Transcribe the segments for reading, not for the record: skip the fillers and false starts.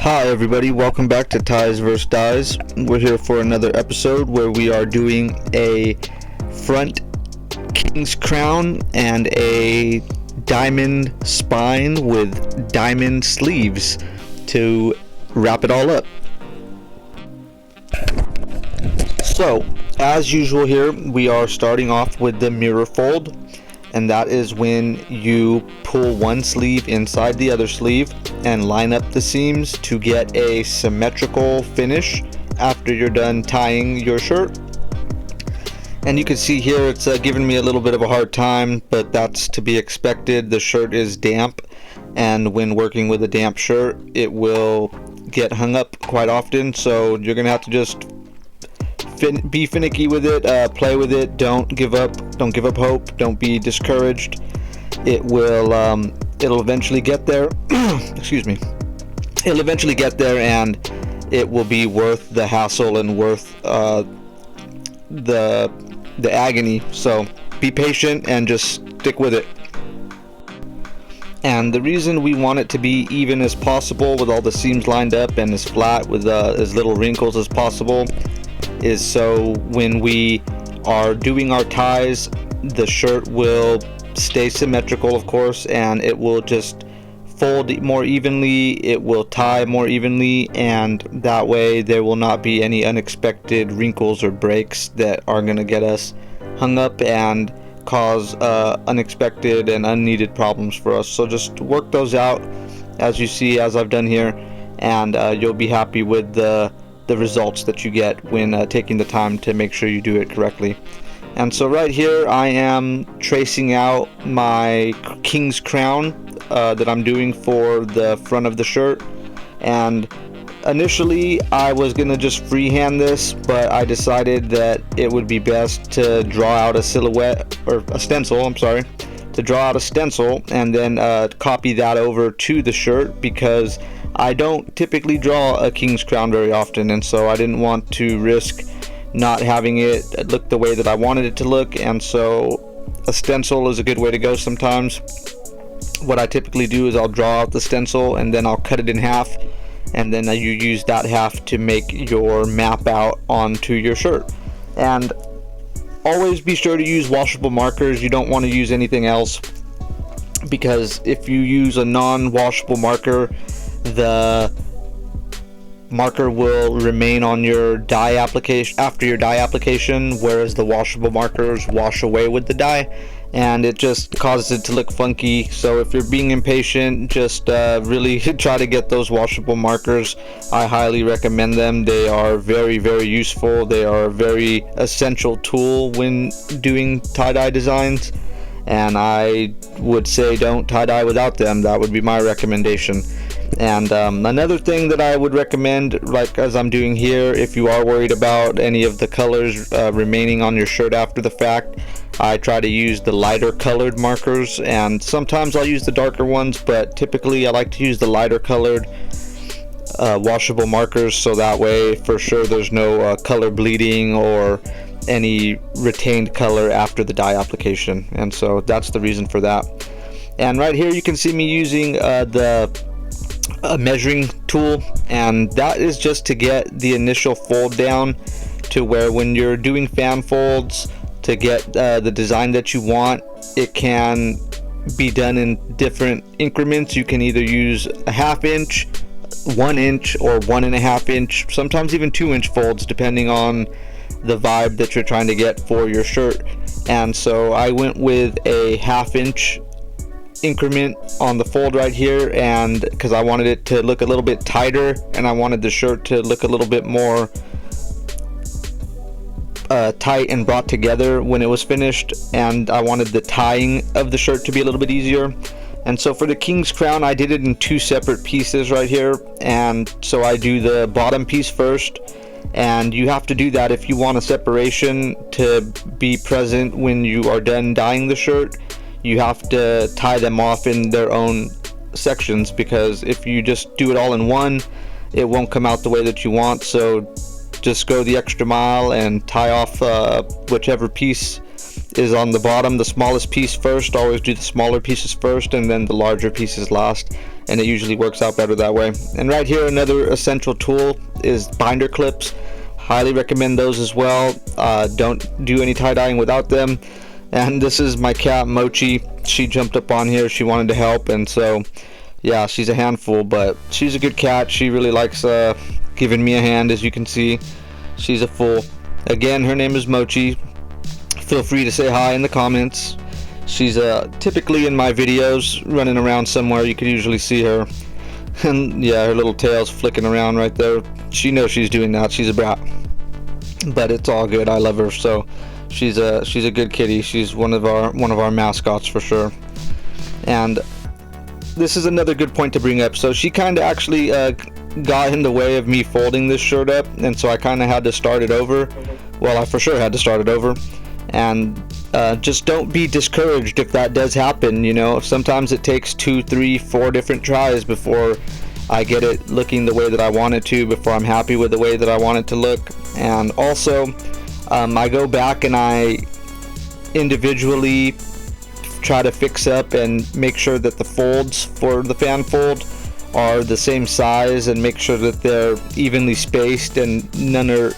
Hi everybody, welcome back to Ties vs. Dies. We're here for another episode where we are doing a front king's crown and a diamond spine with diamond sleeves to wrap it all up. So, as usual here, we are starting off with the mirror fold, and that is when you pull one sleeve inside the other sleeve and line up the seams to get a symmetrical finish after you're done tying your shirt. And you can see here it's giving me a little bit of a hard time, but that's to be expected. The shirt is damp, and when working with a damp shirt it will get hung up quite often, so you're gonna have to just be finicky with it, play with it, don't give up hope, don't be discouraged. It'll eventually get there. Excuse me. It'll eventually get there, and it will be worth the hassle and worth the agony. So be patient and just stick with it. And the reason we want it to be even as possible, with all the seams lined up and as flat with as little wrinkles as possible, is so when we are doing our ties, the shirt will stay symmetrical, of course, and it will just fold more evenly, it will tie more evenly, and that way there will not be any unexpected wrinkles or breaks that are going to get us hung up and cause unexpected and unneeded problems for us. So just work those out as you see, as I've done here, and you'll be happy with the results that you get when taking the time to make sure you do it correctly. And so right here I am tracing out my king's crown that I'm doing for the front of the shirt. And initially I was gonna just freehand this, but I decided that it would be best to draw out a silhouette, or a stencil, to draw out a stencil and then copy that over to the shirt, because I don't typically draw a king's crown very often, and so I didn't want to risk not having it look the way that I wanted it to look. And so a stencil is a good way to go sometimes. What I typically do is I'll draw out the stencil and then I'll cut it in half, and then you use that half to make your map out onto your shirt. And always be sure to use washable markers. You don't want to use anything else, because if you use a non-washable marker, the marker will remain on your dye application after your dye application, whereas the washable markers wash away with the dye, and it just causes it to look funky. So if you're being impatient, just really try to get those washable markers. I highly recommend them. They are very, very useful. They are a very essential tool when doing tie-dye designs, and I would say don't tie-dye without them. That would be my recommendation. And another thing that I would recommend, like as I'm doing here, if you are worried about any of the colors remaining on your shirt after the fact, I try to use the lighter colored markers, and sometimes I'll use the darker ones, but typically I like to use the lighter colored washable markers, so that way for sure there's no color bleeding or any retained color after the dye application. And so that's the reason for that. And right here you can see me using a measuring tool, and that is just to get the initial fold down to where when you're doing fan folds, to get the design that you want, it can be done in different increments. You can either use a ½ inch, 1 inch, or 1.5 inch, sometimes even 2-inch folds, depending on the vibe that you're trying to get for your shirt. And so I went with a ½ inch increment on the fold right here, and because I wanted it to look a little bit tighter, and I wanted the shirt to look a little bit more tight and brought together when it was finished, and I wanted the tying of the shirt to be a little bit easier. And so for the king's crown, I did it in 2 separate pieces right here. And so I do the bottom piece first, and you have to do that if you want a separation to be present when you are done dyeing the shirt. You have to tie them off in their own sections, because if you just do it all in one, it won't come out the way that you want. So just go the extra mile and tie off whichever piece is on the bottom, the smallest piece first. Always do the smaller pieces first and then the larger pieces last, and it usually works out better that way. And right here, another essential tool is binder clips. Highly recommend those as well. Don't do any tie-dyeing without them. And this is my cat Mochi. She jumped up on here, she wanted to help, and so yeah, she's a handful, but she's a good cat. She really likes giving me a hand. As you can see, she's a fool. Again, her name is Mochi. Feel free to say hi in the comments. She's typically in my videos running around somewhere. You can usually see her, and yeah, her little tail's flicking around right there. She knows she's doing that. She's a brat, but it's all good. I love her. So she's a good kitty. She's one of our mascots for sure. And this is another good point to bring up. So she kind of actually got in the way of me folding this shirt up, and so I kind of had to start it over. Well, I for sure had to start it over. And just don't be discouraged if that does happen. You know, sometimes it takes 2, 3, 4 different tries before I get it looking the way that I want it to, before I'm happy with the way that I want it to look. And also I go back and I individually try to fix up and make sure that the folds for the fan fold are the same size, and make sure that they're evenly spaced and none are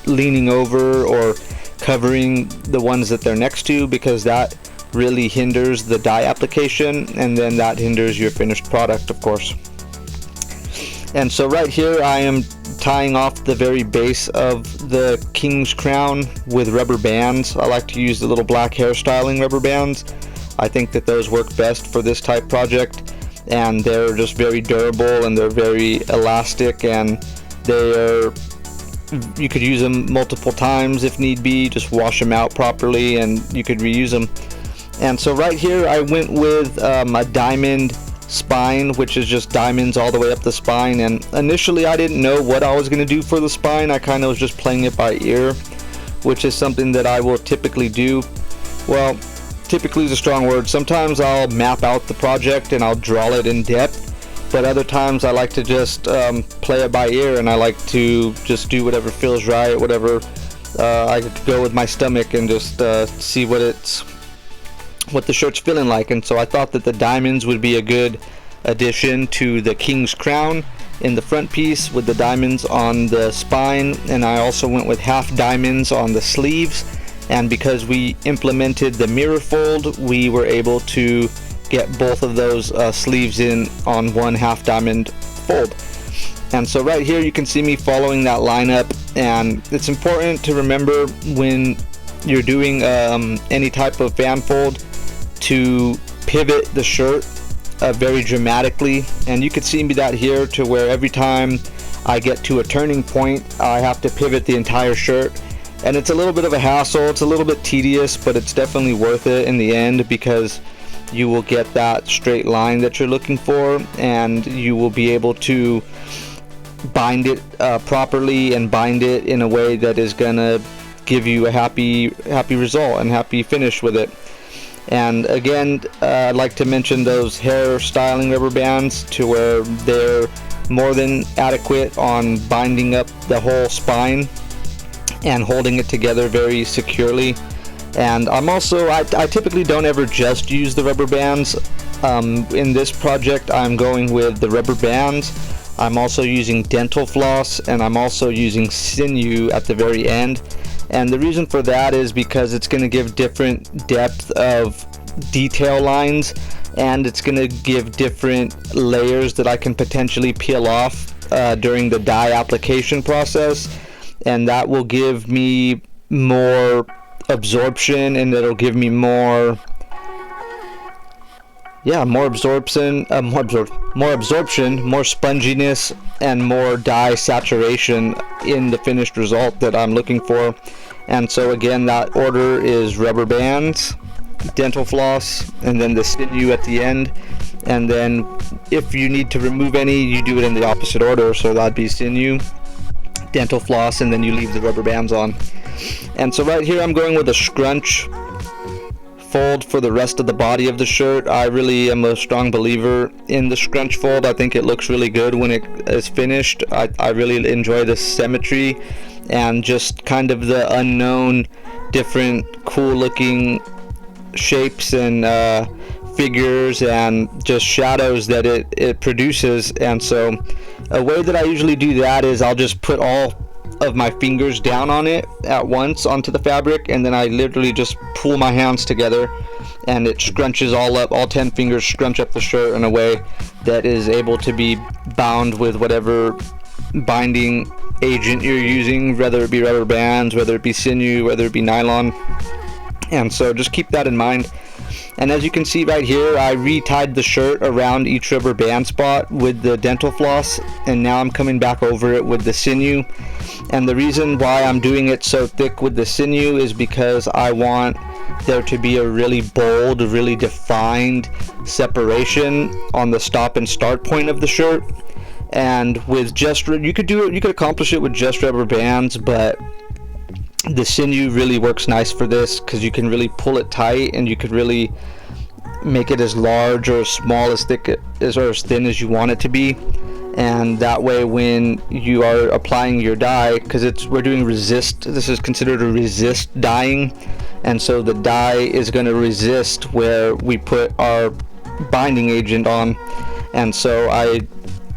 leaning over or covering the ones that they're next to, because that really hinders the dye application, and then that hinders your finished product, of course. And so right here I am tying off the very base of the king's crown with rubber bands. I like to use the little black hairstyling rubber bands. I think that those work best for this type project, and they're just very durable and they're very elastic, and you could use them multiple times if need be. Just wash them out properly and you could reuse them. And so right here I went with a diamond spine, which is just diamonds all the way up the spine. And initially I didn't know what I was going to do for the spine. I kind of was just playing it by ear, which is something that I will typically do. Well, typically is a strong word. Sometimes I'll map out the project and I'll draw it in depth, but other times I like to just play it by ear, and I like to just do whatever feels right, whatever I could go with my stomach and just see what the shirt's feeling like. And so I thought that the diamonds would be a good addition to the king's crown in the front piece with the diamonds on the spine, and I also went with half diamonds on the sleeves. And because we implemented the mirror fold, we were able to get both of those sleeves in on one half diamond fold. And so right here you can see me following that lineup, and it's important to remember when you're doing any type of fan fold to pivot the shirt very dramatically. And you can see me that here, to where every time I get to a turning point I have to pivot the entire shirt. And it's a little bit of a hassle, it's a little bit tedious, but it's definitely worth it in the end, because you will get that straight line that you're looking for, and you will be able to bind it properly and bind it in a way that is gonna give you a happy result and happy finish with it. And again, I'd like to mention those hair styling rubber bands, to where they're more than adequate on binding up the whole spine and holding it together very securely. And I typically don't ever just use the rubber bands. In this project I'm going with the rubber bands. I'm also using dental floss, and I'm also using sinew at the very end. And the reason for that is because it's going to give different depth of detail lines, and it's going to give different layers that I can potentially peel off during the dye application process. And that will give me more absorption, and it'll give me more absorption, more sponginess, and more dye saturation in the finished result that I'm looking for. And so again, that order is rubber bands, dental floss, and then the sinew at the end. And then if you need to remove any, you do it in the opposite order, so that'd be sinew, dental floss, and then you leave the rubber bands on. And so right here I'm going with a scrunch fold for the rest of the body of the shirt. I really am a strong believer in the scrunch fold. I think it looks really good when it is finished. I really enjoy the symmetry and just kind of the unknown different cool looking shapes and figures and just shadows that it produces. And so a way that I usually do that is I'll just put all of my fingers down on it at once onto the fabric, and then I literally just pull my hands together and it scrunches all up. All 10 fingers scrunch up the shirt in a way that is able to be bound with whatever binding agent you're using, whether it be rubber bands, whether it be sinew, whether it be nylon. And so just keep that in mind. And as you can see right here, I re-tied the shirt around each rubber band spot with the dental floss, and now I'm coming back over it with the sinew. And the reason why I'm doing it so thick with the sinew is because I want there to be a really bold, really defined separation on the stop and start point of the shirt. And with just, you could accomplish it with just rubber bands, but the sinew really works nice for this because you can really pull it tight, and you could really make it as large or as small, as thick as or as thin as you want it to be. And that way, when you are applying your dye, because we're doing resist, this is considered a resist dyeing, and so the dye is going to resist where we put our binding agent on. And so I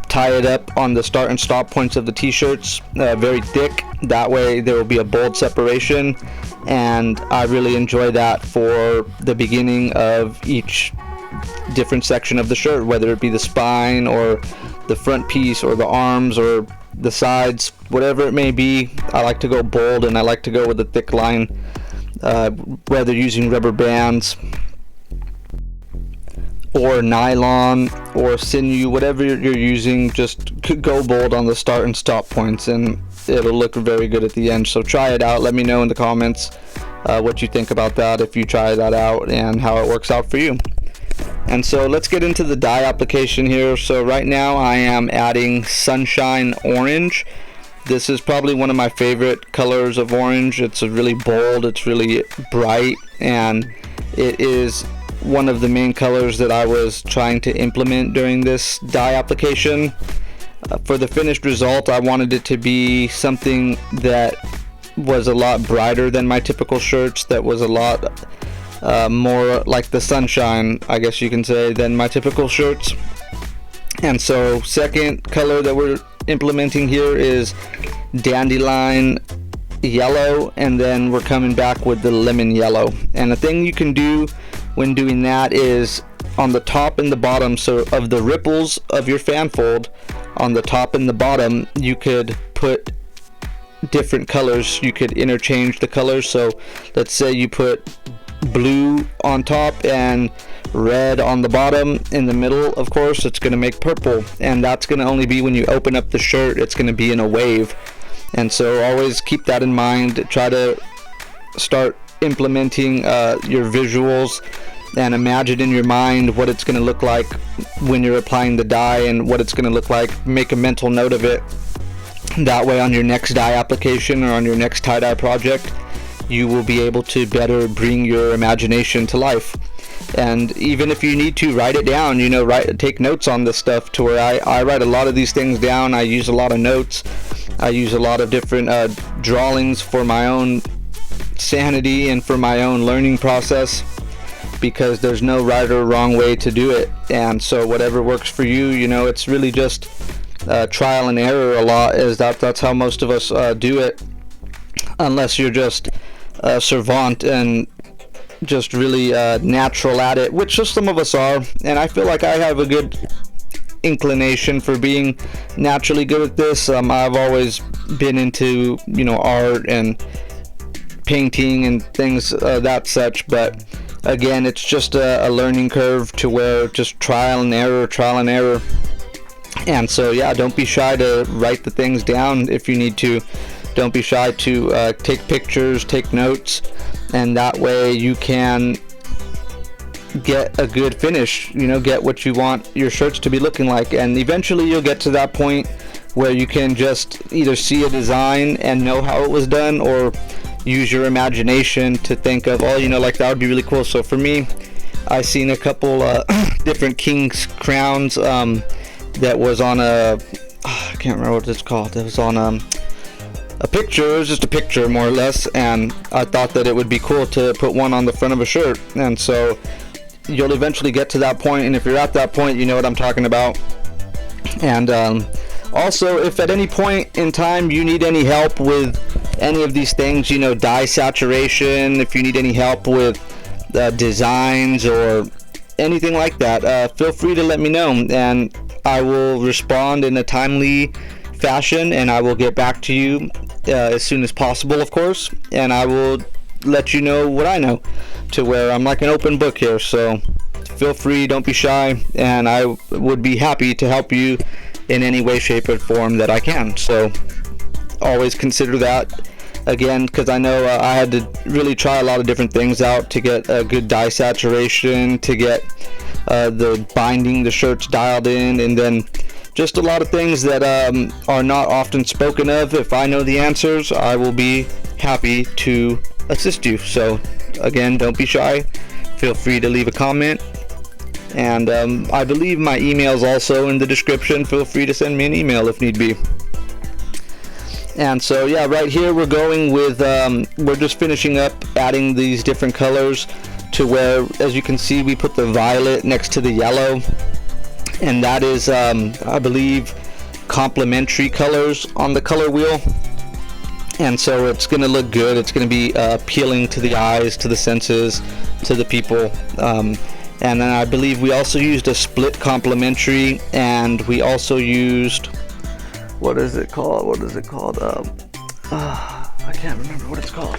tie it up on the start and stop points of the t-shirts very thick. That way there will be a bold separation, and I really enjoy that for the beginning of each different section of the shirt, whether it be the spine or the front piece or the arms or the sides, whatever it may be. I like to go bold, and I like to go with a thick line, whether using rubber bands or nylon or sinew, whatever you're using. Just go bold on the start and stop points, and it'll look very good at the end. So try it out. Let me know in the comments what you think about that, if you try that out, and how it works out for you. And so let's get into the dye application here. So right now I am adding Sunshine Orange. This is probably one of my favorite colors of orange. It's really bold, it's really bright, and it is one of the main colors that I was trying to implement during this dye application. For the finished result, I wanted it to be something that was a lot brighter than my typical shirts, that was a lot more like the sunshine, I guess you can say, than my typical shirts. And so second color that we're implementing here is Dandelion Yellow, and then we're coming back with the Lemon Yellow. And the thing you can do when doing that is on the top and the bottom, so of the ripples of your fan fold, on the top and the bottom, you could put different colors. You could interchange the colors. So let's say you put blue on top and red on the bottom. In the middle, of course, it's going to make purple, and that's going to only be when you open up the shirt. It's going to be in a wave. And so always keep that in mind. Try to start implementing your visuals and imagine in your mind what it's going to look like when you're applying the dye and what it's going to look like. Make a mental note of it. That way on your next dye application or on your next tie-dye project, you will be able to better bring your imagination to life. And even if you need to write it down, take notes on this stuff, to where I write a lot of these things down. I use a lot of notes. I use a lot of different drawings for my own sanity and for my own learning process, because there's no right or wrong way to do it. And so whatever works for you, it's really just trial and error a lot. That's how most of us do it, unless you're just savant and just really natural at it, which just some of us are. And I feel like I have a good inclination for being naturally good at this. I've always been into art and painting and things that such, but again, it's just a learning curve, to where just trial and error. And so yeah, don't be shy to write the things down if you need to. Don't be shy to take pictures, take notes, and that way you can get a good finish, get what you want your shirts to be looking like. And eventually you'll get to that point where you can just either see a design and know how it was done, or use your imagination to think of, like that would be really cool. So for me, I seen a couple different king's crowns that was on I can't remember what it's called. It was on a picture. It was just a picture, more or less, and I thought that it would be cool to put one on the front of a shirt. And so you'll eventually get to that point, and if you're at that point, you know what I'm talking about. And also, if at any point in time you need any help with any of these things, you know, dye saturation, if you need any help with designs or anything like that, feel free to let me know, and I will respond in a timely fashion, and I will get back to you as soon as possible, of course, and I will let you know what I know, to where I'm like an open book here. So feel free, don't be shy, and I would be happy to help you in any way, shape, or form that I can. So always consider that, again, because I know I had to really try a lot of different things out to get a good dye saturation, to get the binding, the shirts dialed in, and then just a lot of things that are not often spoken of. If I know the answers, I will be happy to assist you. So again, don't be shy, feel free to leave a comment, and I believe my email is also in the description. Feel free to send me an email if need be. And so yeah, right here we're going with we're just finishing up adding these different colors, to where, as you can see, we put the violet next to the yellow, and that is I believe complementary colors on the color wheel, and so it's gonna look good. It's gonna be appealing to the eyes, to the senses, to the people. And then I believe we also used a split complementary, and we also used, what is it called? I can't remember what it's called.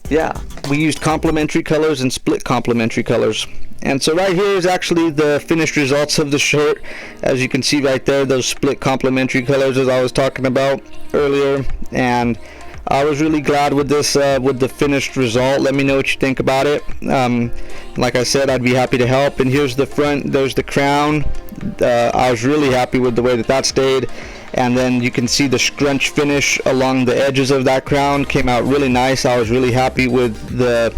Yeah, we used complementary colors and split complementary colors. And so right here is actually the finished results of the shirt. As you can see right there, those split complementary colors, as I was talking about earlier. And I was really glad with this, with the finished result. Let me know what you think about it. Like I said, I'd be happy to help. And here's the front, there's the crown. I was really happy with the way that stayed. And then you can see the scrunch finish along the edges of that crown came out really nice. I was really happy with the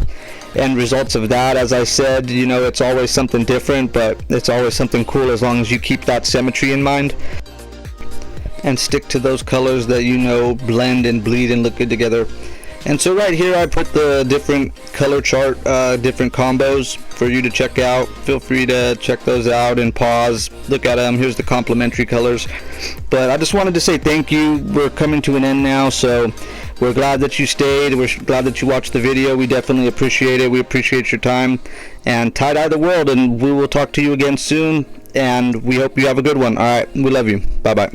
end results of that. As I said, you know, it's always something different, but it's always something cool as long as you keep that symmetry in mind and stick to those colors that, you know, blend and bleed and look good together. And so right here I put the different color chart, different combos for you to check out. Feel free to check those out and pause, look at them. Here's the complementary colors. But I just wanted to say thank you. We're coming to an end now, so we're glad that you stayed. We're glad that you watched the video. We definitely appreciate it. We appreciate your time. And tie-dye the world, and we will talk to you again soon, and we hope you have a good one. All right, we love you. Bye-bye.